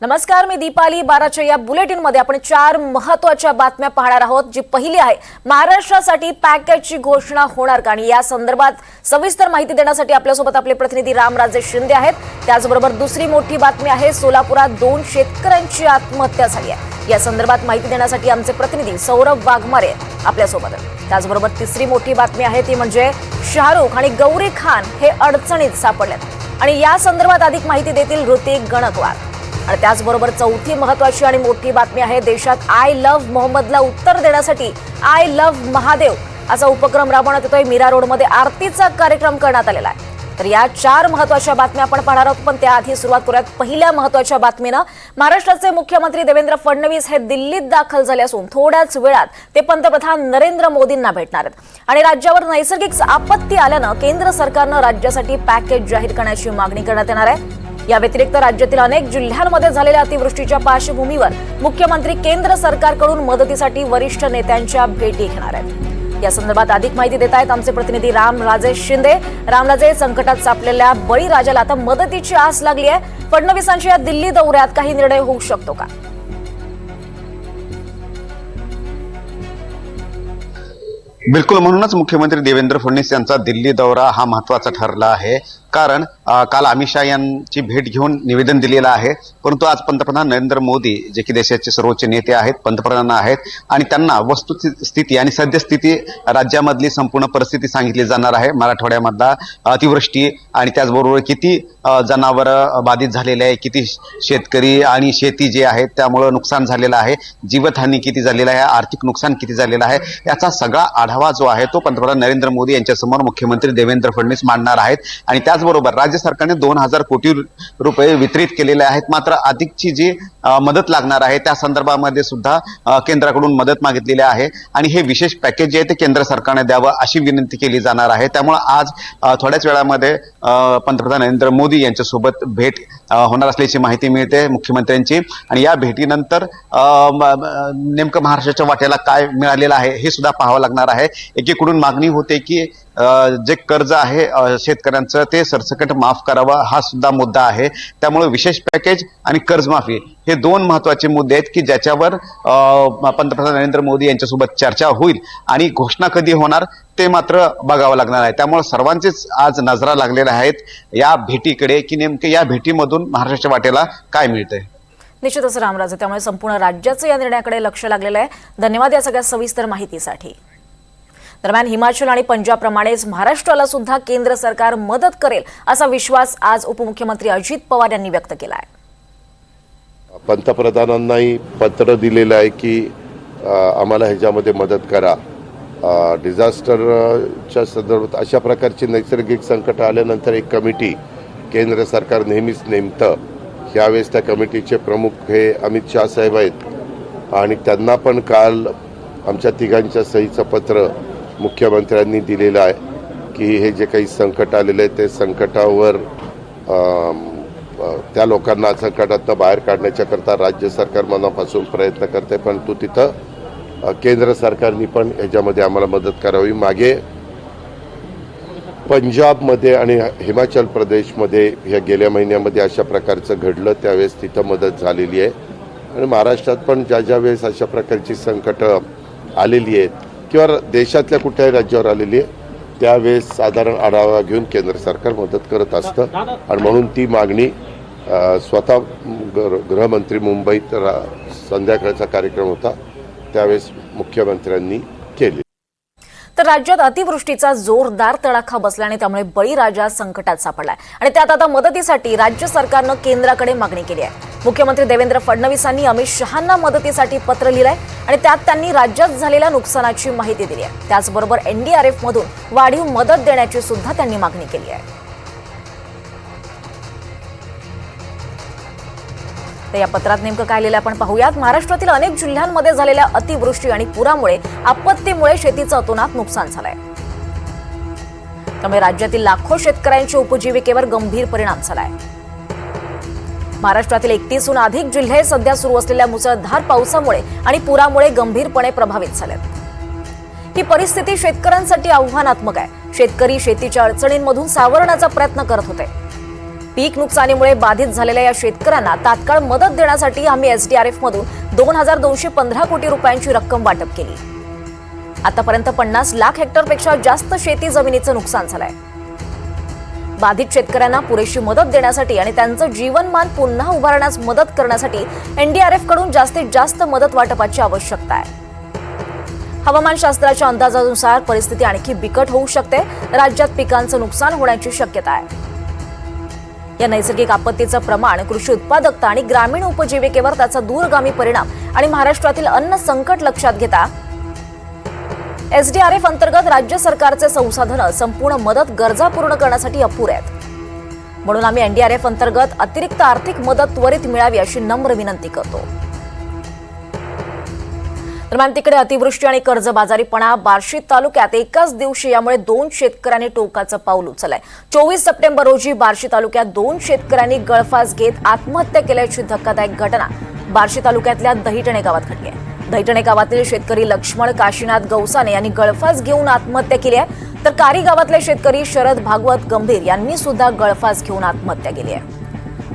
नमस्कार, मी दीपाली. 12च्या या बुलेटिनमध्ये आपण 4 महत्त्वाच्या बातम्या पाहणार आहोत. जी पहिली आहे, महाराष्ट्रासाठी पॅकेजची घोषणा होणार का, आणि या संदर्भात सविस्तर माहिती देण्यासाठी आपल्यासोबत आपले प्रतिनिधी रामराजे शिंदे आहेत. त्याचबरोबर दुसरी मोठी बातमी आहे, सोलापुरात 2 शेतकऱ्यांची आत्महत्या झाली आहे. या संदर्भात माहिती देण्यासाठी आमचे प्रतिनिधी सौरभ वाघमारे आपल्यासोबत आहेत. त्याचबरोबर तिसरी मोठी बातमी आहे ती म्हणजे शाहरुख आणि गौरी खान हे अडचणीत सापडलेत, आणि या संदर्भात अधिक माहिती देतील ऋतिक गणकवार. आणि त्याचबरोबर चौथी महत्त्वाची आणि मोठी बातमी आहे, देशात आय लव्ह मोहम्मदला उत्तर देण्यासाठी आय लव्ह महादेव असा उपक्रम राबवण्यात येतोय. मीरा रोडमध्ये आरतीचा कार्यक्रम करण्यात आलेला आहे. तर या 4 महत्त्वाच्या बातम्या आपण पाहणार आहोत. पण त्याआधी सुरुवात करूयात पहिल्या महत्त्वाच्या बातमीनं. महाराष्ट्राचे मुख्यमंत्री देवेंद्र फडणवीस हे दिल्लीत दाखल झाले असून थोड्याच वेळात ते पंतप्रधान नरेंद्र मोदींना भेटणार आहेत. आणि राज्यावर नैसर्गिक आपत्ती आल्यानं केंद्र सरकारनं राज्यासाठी पॅकेज जाहीर करण्याची मागणी करण्यात येणार आहे. या व्यतिरिक्त राज्यातील अनेक जिल्ह्यांमध्ये झालेल्या अतिवृष्टीच्या पार्श्वभूमीवर मुख्यमंत्री केंद्र सरकारकडून मदतीसाठी वरिष्ठ नेत्यांच्या भेटी घेणार आहेत. या संदर्भात अधिक माहिती देत आहेत आमचे प्रतिनिधी रामराजे शिंदे. रामराजे, संकटात सापलेल्या बळीराजाला आता मदतीची आस लागली आहे. फडणवीसांच्या या दिल्ली दौऱ्यात काही निर्णय होऊ शकतो का? बिलकुल, म्हणूनच मुख्यमंत्री देवेंद्र फडणवीस यांचा दिल्ली दौरा हा महत्त्वाचा ठरला आहे. कारण काल अमित शाह यांची भेट घेऊन निवेदन दिलेलं आहे, परंतु आज पंतप्रधान नरेंद्र मोदी जे की देशाचे सर्वोच्च नेते आहेत, पंतप्रधान आहेत, आणि त्यांना वस्तुस्थिती आणि सद्यस्थिती राज्यामधली संपूर्ण परिस्थिती सांगितली जाणार आहे. मराठवाड्यामधला अतिवृष्टी आणि त्याचबरोबर किती जनावरं बाधित झालेले आहे, किती शेतकरी आणि शेती जे आहेत त्यामुळं नुकसान झालेलं आहे, जीवितहानी किती झालेलं आहे, आर्थिक नुकसान किती झालेलं आहे, याचा सगळा आढावा जो आहे तो पंतप्रधान नरेंद्र मोदी यांच्यासमोर मुख्यमंत्री देवेंद्र फडणवीस मांडणार आहेत. आणि त्याचबरोबर राज्य सरकारने 2000 कोटी रुपये वितरित केलेले आहेत. मात्र अधिकची जी मदत लागणार आहे त्या संदर्भामध्ये सुद्धा केंद्राकडून मदत मागितलेली आहे, आणि हे विशेष पॅकेज जे आहे ते केंद्र सरकारने द्यावं अशी विनंती केली जाणार आहे. त्यामुळे आज थोड्याच वेळामध्ये पंतप्रधान नरेंद्र मोदी यांच्यासोबत भेट होणार असल्याची माहिती मिळते मुख्यमंत्र्यांची. आणि या भेटीनंतर नेमकं महाराष्ट्राच्या वाट्याला काय मिळालेलं आहे हे सुद्धा पाहावं लागणार आहे. एकीकडून मागणी होते की जे कर्ज आहे शेतकऱ्यांचं ते सरसकट माफ करावं, हा सुद्धा मुद्दा आहे. त्यामुळे विशेष पॅकेज आणि कर्जमाफी हे 2 महत्त्वाचे मुद्दे आहेत की ज्याच्यावर पंतप्रधान नरेंद्र मोदी यांच्यासोबत चर्चा होईल, आणि घोषणा कधी होणार ते मात्र बघावं लागणार आहे. त्यामुळे सर्वांचेच आज नजरा लागलेल्या आहेत या भेटीकडे की नेमके या भेटीमधून महाराष्ट्राच्या वाटेला काय मिळतंय. निश्चितच रामराजे, त्यामुळे संपूर्ण राज्याचं या निर्णयाकडे लक्ष लागलेलं आहे. धन्यवाद या सगळ्या सविस्तर माहितीसाठी. दरम्यान हिमाचल आणि पंजाबप्रमाणेच महाराष्ट्राला सुद्धा केंद्र सरकार मदत करेल असा विश्वास आज उपमुख्यमंत्री अजित पवार यांनी व्यक्त केला आहे. पंतप्रधानांनाही पत्र दिलेलं आहे की आम्हाला ह्याच्यामध्ये मदत करा. डिझास्टरच्या संदर्भात अशा प्रकारची नैसर्गिक संकट आल्यानंतर एक कमिटी केंद्र सरकार नेहमीच नेमतं. यावेळेस त्या कमिटीचे प्रमुख हे अमित शाह साहेब आहेत, आणि त्यांना पण काल आमच्या तिघांच्या सहीचं पत्र मुख्यमंत्र्यांनी दिलेलं आहे की हे जे काही संकट आलेलं आहे ते संकटावर त्या लोकांना संकटातनं बाहेर काढण्याच्या करता राज्य सरकार मनापासून प्रयत्न करते, परंतु तिथं केंद्र सरकारने पण ह्याच्यामध्ये आम्हाला मदत करावी. मागे पंजाबमध्ये आणि हिमाचल प्रदेशमध्ये ह्या गेल्या महिन्यामध्ये अशा प्रकारचं घडलं, त्यावेळेस तिथं मदत झालेली आहे. आणि महाराष्ट्रात पण ज्या वेळेस अशा प्रकारची संकटं आलेली आहेत किंवा देशातल्या कुठल्याही राज्यावर आलेली आहे त्यावेळेस साधारण आढावा घेऊन केंद्र सरकार मदत करत असतं. आणि म्हणून ती मागणी स्वतः गृहमंत्री मुंबईत संध्याकाळचा कार्यक्रम होता त्यावेळेस मुख्यमंत्र्यांनी केली. तर राज्यात अतिवृष्टीचा जोरदार तडाखा बसल्याने त्यामुळे बळीराजा संकटात सापडलाय, आणि त्यात आता मदतीसाठी राज्य सरकारनं केंद्राकडे मागणी केली आहे. मुख्यमंत्री देवेंद्र फडणवीसांनी अमित शहांना मदतीसाठी पत्र लिहिलंय, आणि त्यात त्यांनी राज्यात झालेल्या नुकसानाची माहिती दिली आहे. त्याचबरोबर NDRF मधून वाढीव मदत देण्याची सुद्धा त्यांनी मागणी केली आहे. तर या पत्रात नेमकं काय लिहिलं आपण पाहूयात. महाराष्ट्रातील अनेक जिल्ह्यांमध्ये झालेल्या अतिवृष्टी आणि पुरामुळे आपत्तीमुळे शेतीचं अतोनात नुकसान झालंय. त्यामुळे राज्यातील लाखो शेतकऱ्यांच्या उपजीविकेवर गंभीर परिणाम झालाय. महाराष्ट्रातील 31हून अधिक जिल्हे सध्या सुरू असलेल्या मुसळधार पावसामुळे आणि पुरामुळे गंभीरपणे प्रभावित झालेत. ही परिस्थिती शेतकऱ्यांसाठी आव्हानात्मक आहे. शेतकरी शेतीच्या अडचणींमधून सावरण्याचा प्रयत्न करत होते. पीक नुकसानीमुळे बाधित झालेल्या या शेतकऱ्यांना तात्काळ मदत देण्यासाठी आम्ही एसडीआरएफ मधून 2,215 कोटी रुपयांची रक्कम वाटप केली. आतापर्यंत 50 लाख हेक्टरपेक्षा जास्त शेती जमिनीचं नुकसान झालंय. बाधित शेतकऱ्यांना पुरेशी मदत देण्यासाठी आणि त्यांचं जीवनमान पुन्हा उभारण्यास मदत करण्यासाठी एनडीआरएफ कडून जास्तीत जास्त मदत वाटपाची आवश्यकता आहे. हवामानशास्त्राच्या अंदाजानुसार परिस्थिती आणखी बिकट होऊ शकते. राज्यात पिकांचं नुकसान होण्याची शक्यता आहे. या नैसर्गिक आपत्तीचं प्रमाण, कृषी उत्पादकता आणि ग्रामीण उपजीविकेवर त्याचा दूरगामी परिणाम आणि महाराष्ट्रातील अन्न संकट लक्षात घेता एसडीआरएफ अंतर्गत राज्य सरकारचे संसाधनं संपूर्ण मदत गरजा पूर्ण करण्यासाठी अपुरे आहेत. म्हणून आम्ही एनडीआरएफ अंतर्गत अतिरिक्त आर्थिक मदत त्वरित मिळावी अशी नम्र विनंती करतो. दरम्यान तिकडे अतिवृष्टी आणि कर्जबाजारीपणा बार्शी तालुक्यात एकाच दिवशी यामुळे 2 शेतकऱ्यांनी टोकाचं पाऊल उचललंय. 24 सप्टेंबर रोजी बार्शी तालुक्यात 2 शेतकऱ्यांनी गळफास घेत आत्महत्या केल्याची धक्कादायक घटना बार्शी तालुक्यातल्या दहिटणे गावात घडली आहे. दहिटणे गावातील शेतकरी लक्ष्मण काशीनाथ गौसाने यांनी गळफास घेऊन आत्महत्या केली आहे. तर कारी गावातले शेतकरी शरद भागवत गंभीर यांनी सुद्धा गळफास घेऊन आत्महत्या केली आहे.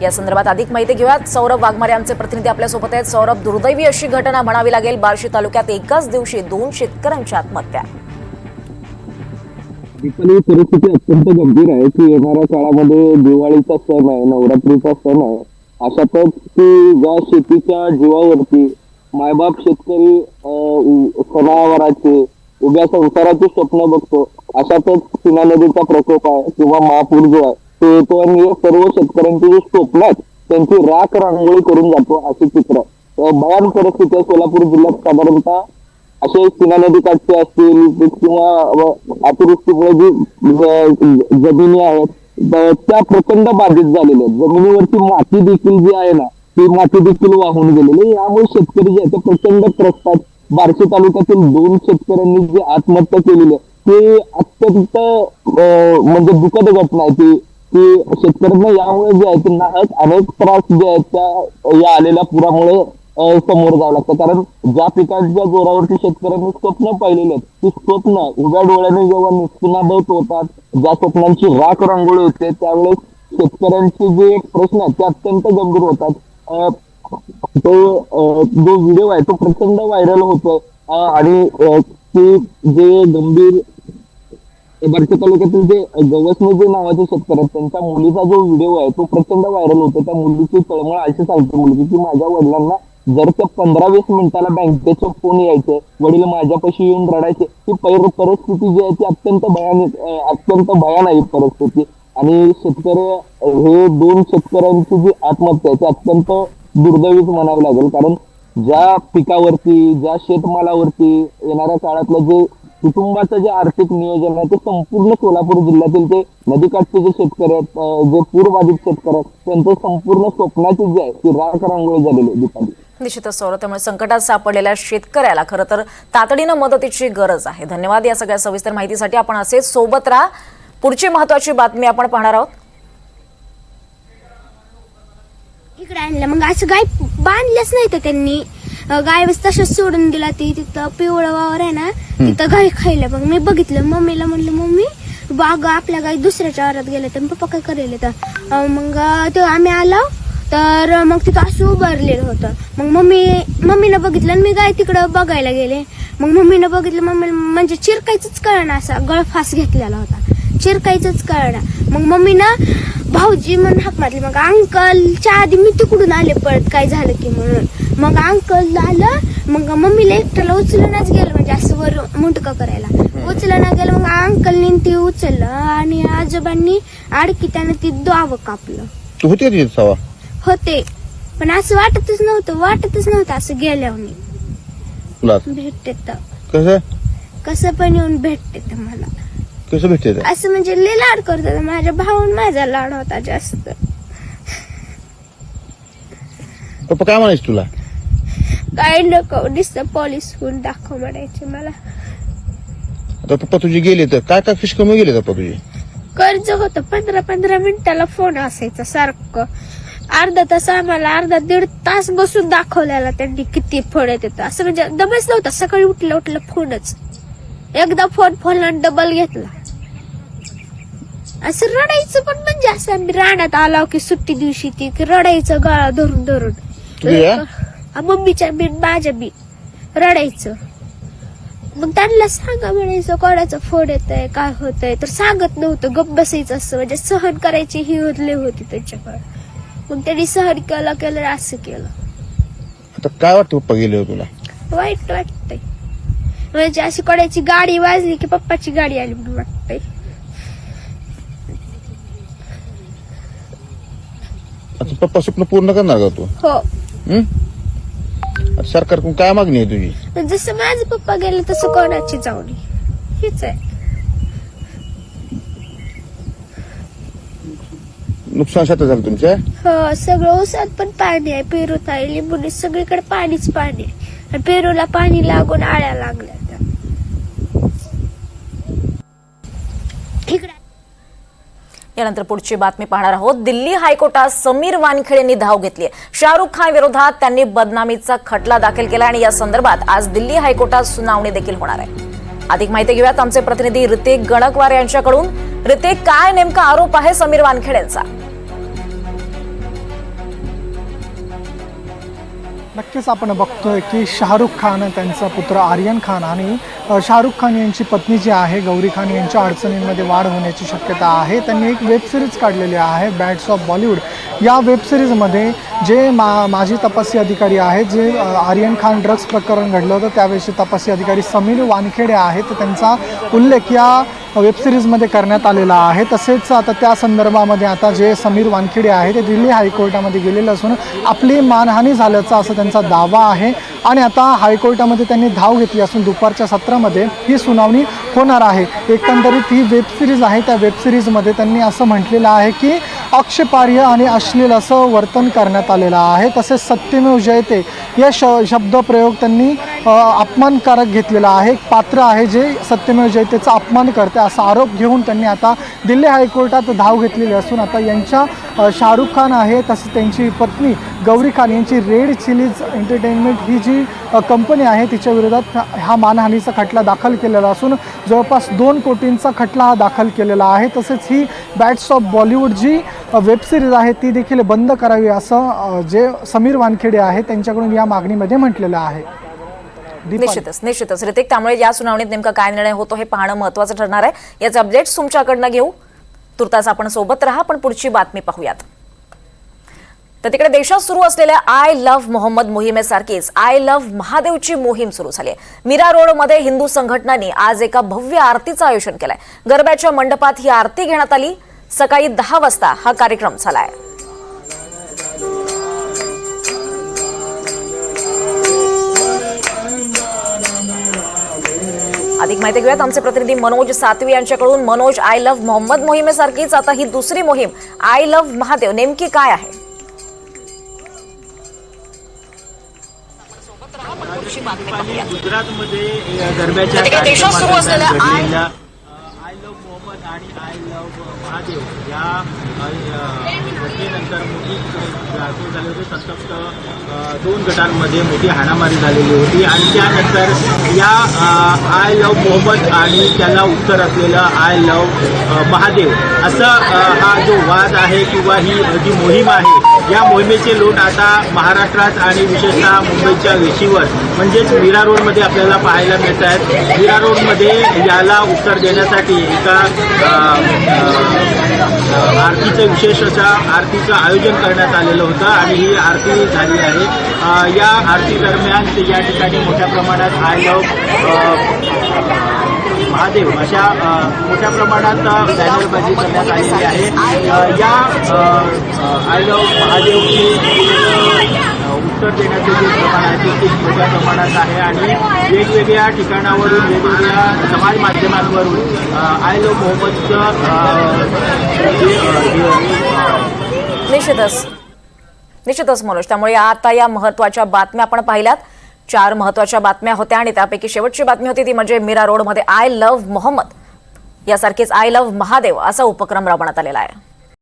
या संदर्भात अधिक माहिती घेऊयात. सौरभ वाघमारे आमचे प्रतिनिधी आपल्यासोबत आहेत. सौरभ, दुर्दैवी अशी घटना म्हणावी लागेल. बार्शी तालुक्यात एकाच दिवशी 2 शेतकऱ्यांची आत्महत्या. ही परिस्थिती अत्यंत गंभीर आहे की येणाऱ्या काळामध्ये दिवाळीचा सण आहे, नवरात्रीचा सण आहे. अशातच की ज्या शेतीच्या जीवावरती मायबाप शेतकरी सणावाराचे उभ्या संसाराचे स्वप्न बघतो, अशातच सीना नदीचा प्रकोप आहे किंवा महापूर जो आहे तो येतो आणि सर्व शेतकऱ्यांची जी स्वप्न आहेत त्यांची राख रांगोळी करून जातो अशी चित्र आहे. भयान परिस्थिती आहे सोलापूर जिल्ह्यात. साधारणतः असे सीना नदी काठचे असतील किंवा अतिवृष्टीमुळे जी जमिनी आहेत त्या प्रचंड बाधित झालेल्या आहेत. जमिनीवरची माती देखील जी आहे ना ती माती देखील वाहून गेलेली. यामुळे शेतकरी जे आहेत ते प्रचंड त्रस्त. बार्शी तालुक्यातील 2 शेतकऱ्यांनी जी आत्महत्या केलेली आहे ती अत्यंत म्हणजे दुःखद घटना आहे. की शेतकऱ्यांना यामुळे जे आहे ते अनेक त्रास जे आहेत त्या या आलेल्या पुरामुळे समोर जावं लागतं. कारण ज्या पिकांच्या जोरावरती शेतकऱ्यांनी स्वप्न पाहिलेली आहेत ती स्वप्न उघड्या डोळ्याने जेव्हा निष्पन्नाभूत होतात, ज्या स्वप्नांची राख रांगोळी होते त्यावेळेस शेतकऱ्यांचे जे प्रश्न आहेत ते अत्यंत गंभीर होतात. तो जो व्हिडिओ आहे तो प्रचंड व्हायरल होतो आणि ती जे गंभीर बार्शी तालुक्यातील जे गवसने जे नावाचे शेतकरी आहेत त्यांच्या मुलीचा जो व्हिडिओ आहे तो प्रचंड व्हायरल होतो. त्या मुलीची तळमळ अशी सांगते मुलगी की माझ्या वडिलांना जर त्या 15-20 मिनिटाला बँकेचे फोन यायचे, वडील माझ्यापाशी येऊन रडायचे. ही परिस्थिती जी आहे ती अत्यंत भयानक परिस्थिती. आणि शेतकरी हे 2 शेतकऱ्यांची जी आत्महत्या आहे ती अत्यंत दुर्दैवीच म्हणावं लागेल. कारण ज्या पिकावरती ज्या शेतमालावरती येणाऱ्या काळातलं जे कुटुंबाचं जे आर्थिक नियोजन आहे ते संपूर्ण सोलापूर जिल्ह्यातील ते नदीकाठचे जे शेतकरी आहेत, जे पूरबाधित शेतकरी आहेत त्यांचं संपूर्ण स्वप्नाची जी आहे ती राख रांगोळी झालेली आहे. दीपाली, निश्चितच सौरभ, त्यामुळे संकटात सापडलेल्या शेतकऱ्याला खरं तर तातडीनं मदतीची गरज आहे. धन्यवाद या सगळ्या सविस्तर माहितीसाठी. आपण असेच सोबत राहा. पुढची महत्वाची बातमी आपण पाहणार आहोत. इकडे आणलं मग असं गाय बांधलंच नाही तर त्यांनी गाय तसंच सोडून दिला. ती तिथं पिवळं वावर आहे ना तिथं गाय खायला. मग मी बघितलं, मम्मीला म्हणलं मम्मी बाग आपल्या गाय दुसऱ्याच्या वावरात गेल्या तर पप्पा काय करेल. तर मग ते आम्ही आलो तर मग तिथं असं उभारलेलं होतं. मग मम्मीनं बघितलं आणि मी गाय तिकडं बघायला गेले. मग मम्मीनं बघितलं, मम्मी म्हणजे चिरकायचंच कळना, असा गळफास घेतलेला होता, चिरकायचंच कळना. मग मम्मीनं भाऊजी म्हणून हाक मारली. मग अंकलच्या आधी मी तिकडून आले पळत काय झालं की म्हणून. मग अंकल आलं, मग मम्मीला एकट्याला उचलूनच गेलं, म्हणजे असं वर मुंडकं करायला उचलना गेलं. मग अंकलनी ती उचललं आणि आजोबांनी आडकी त्यानं ती दावं कापलं. तू होती का होते पण असं वाटतच नव्हतं असं गेल्यावर भेटते तर कसं पण येऊन भेटते तर मला कसं भेटते असं म्हणजे लय लाड करतात. माझ्या भाऊन माझा लाड होता जास्त. पप्पा काय म्हणायचं तुला? काय नको दिसत पॉलिस होऊन दाखव म्हणायचे मला. आता पप्पा तुझे गेले तर काय काय फिशकम गेले पप्पा तुझे? कर्ज होतं 15-15 मिनिटाला फोन असायचा सारखं. अर्धा तास आम्हाला 1.5 तास बसून दाखवलेला त्यांनी किती फोन येत असं म्हणजे दमच नव्हता. सकाळी उठलं फोनच. एकदा फोन डबल घेतला. असं रडायचं पण म्हणजे असं आम्ही रानात आलो की सुट्टी दिवशी ती की रडायचं गळा धरून धरून तुझ्या? मम्मीच्या बी माझ्या बी रडायचं. मग त्यांना सांगा म्हणायचं कोणाचं फोड येतंय काय होतंय तर सांगत नव्हतं, गप्प बसायचं असं म्हणजे सहन करायची ही होतली होती त्यांच्याकडे. मग त्यांनी सहन केलं असं केलं. आता काय वाटतं पप्पा गेले तुला? वाईट वाटतंय म्हणजे अशी कोणाची गाडी वाजली की पप्पाची गाडी आली म्हणून वाटतंय. आता पप्पा स्वप्न पूर्ण करणार का तू? हो, आता सरकारकडून काय मागणी आहे तुझी? जसं माझे पप्पा गेले तसं कोणाची जाऊ नये हेच आहे. नुकसान शेतात झालं तुमच्या? हो, सगळं ऊसात पण पाणी आहे, पेरूत आहे, लिंबूनी सगळीकडे पाणीच पाणी आहे. आणि पेरूला पाणी लागून आळ्या लागल्या त्या. इकडे यानंतर पुढची बातमी पाहणार आहोत. दिल्ली हायकोर्टात समीर वानखेडे यांनी धाव घेतली आहे. शाहरुख खान विरोधात त्यांनी बदनामीचा खटला दाखल केला आणि या संदर्भात आज दिल्ली हायकोर्टात सुनावणी देखील होणार आहे. अधिक माहिती घेऊयात आमचे प्रतिनिधी ऋतिक गणकवार यांच्याकडून. ऋतिक, काय नेमका आरोप आहे समीर वानखेडेंचा? नक्कीच आपण बघतोय की शाहरुख खान, त्यांचा पुत्र आर्यन खान आणि शाहरुख खान यांची पत्नी जी आहे गौरी खान यांच्या अडचणींमध्ये वाढ होण्याची शक्यता आहे. त्यांनी एक वेबसिरीज काढलेली आहे बॅड्स ऑफ बॉलिवूड. या वेबसिरीजमध्ये जे माजी तपासी अधिकारी आहेत, जे आर्यन खान ड्रग्ज प्रकरण घडलं होतं त्यावेळेचे तपासी अधिकारी समीर वानखेडे आहेत, त्यांचा उल्लेख या वेबसिरीजमध्ये करण्यात आलेला आहे. तसेच आता त्या संदर्भामध्ये आता जे समीर वानखेडे आहे ते दिल्ली हायकोर्टामध्ये गेलेले असून आपली मानहानी झाल्याचा असं त्यांचा दावा आहे. आणि आता हायकोर्टामध्ये त्यांनी धाव घेतली असून दुपारच्या सत्रामध्ये ही सुनावणी होणार आहे. एकंदरीत ही वेबसिरीज आहे, त्या वेबसिरीजमध्ये त्यांनी असं म्हटलेलं आहे की आक्षेपार्ह आणि अश्लील असं वर्तन करण्यात आलेलं आहे. तसेच सत्यमेव जयते या शब्दप्रयोग त्यांनी अपमानकारक घेतलेला आहे. एक पात्र आहे जे सत्यमेव जयतेचा अपमान करते असा आरोप घेऊन त्यांनी आता दिल्ली हायकोर्टात धाव घेतलेली असून आता यांच्या शाहरुख खान आहे तसंच त्यांची पत्नी गौरी खान यांची रेड चिलीज एंटरटेनमेंट ही जी कंपनी आहे तिच्या विरोधात हा मानहानीचा खटला दाखल केलेला असून जवळपास 2 कोटींचा खटला हा दाखल केलेला आहे. तसेच ही बॅड्स ऑफ बॉलिवूड जी वेबसिरीज आहे ती देखील बंद करावी असं जे समीर वानखेडे आहे त्यांच्याकडून या मागणीमध्ये म्हटलेलं आहे. निश्चितच ऋतिक, त्यामुळे या सुनावणीत नेमका काय निर्णय होतो हे पाहणं महत्त्वाचं ठरणार आहे. याचे अपडेट्स तुमच्याकडनं घेऊ. तुर्तास आपण सोबत राहा. पण पुढची बातमी पाहूयात. तर तिकडे देशात सुरू असलेल्या आय लव्ह मोहम्मद मोहिमेसारखीच आय लव्ह महादेवची मोहीम सुरू झाली आहे. मीरा रोडमध्ये हिंदू संघटनांनी आज एका भव्य आरतीचं आयोजन केलंय. गरब्याच्या मंडपात ही आरती घेण्यात आली. सकाळी 10 वाजता हा कार्यक्रम झालाय. अधिक माहिती घेऊयात आमचे प्रतिनिधी मनोज सातवी यांच्याकडून. मनोज, आय लव्ह मोहम्मद मोहिमेसारखीच आता ही दुसरी मोहीम आय लव्ह महादेव नेमकी काय आहे? गुजरातमध्ये गरब्याच्या कार्यक्रमात घडलेल्या आय लव्ह मोहम्मद आणि आय लव्ह महादेव या घटनेनंतर मोठी गाळतोड झाली होती. संतप्त 2 गटांमध्ये मोठी हाणामारी झालेली होती आणि त्यानंतर या आय लव्ह मोहम्मद आणि त्याला उत्तर असलेलं आय लव्ह महादेव असं हा जो वाद आहे किंवा ही जी मोहीम आहे या मोहिमेचे लोट आता महाराष्ट्रात आणि विशेषतः मुंबईच्या वेशीवर म्हणजेच मीरा रोडमध्ये आपल्याला पाहायला मिळत आहेत. मीरा रोडमध्ये याला उत्तर देण्यासाठी एका आरतीचं विशेष अशा आरतीचं आयोजन करण्यात आलेलं होतं आणि ही आरती झाली आहे. या आरती दरम्यान या ठिकाणी मोठ्या प्रमाणात आय लव्ह महादेव अशा मोठ्या प्रमाणात बॅनरबाजी करण्यात आलेली आहे. या आय लव्ह महादेवची उत्तर देण्याचे जे प्रमाण आहे ते खूप मोठ्या प्रमाणात आहे आणि वेगवेगळ्या ठिकाणावरून वेगवेगळ्या समाज माध्यमांवरून आय लव्ह मोहम्मदचं निश्चितच मनोज, त्यामुळे आता या महत्त्वाच्या बातम्या आपण पाहिल्यात. 4 महत्त्वाच्या बातम्या होत्या आणि त्यापैकी शेवटची बातमी होती ती म्हणजे मीरा रोडमध्ये आय लव्ह मोहम्मद यासारखेच आय लव्ह महादेव असा उपक्रम राबवण्यात आलेला आहे.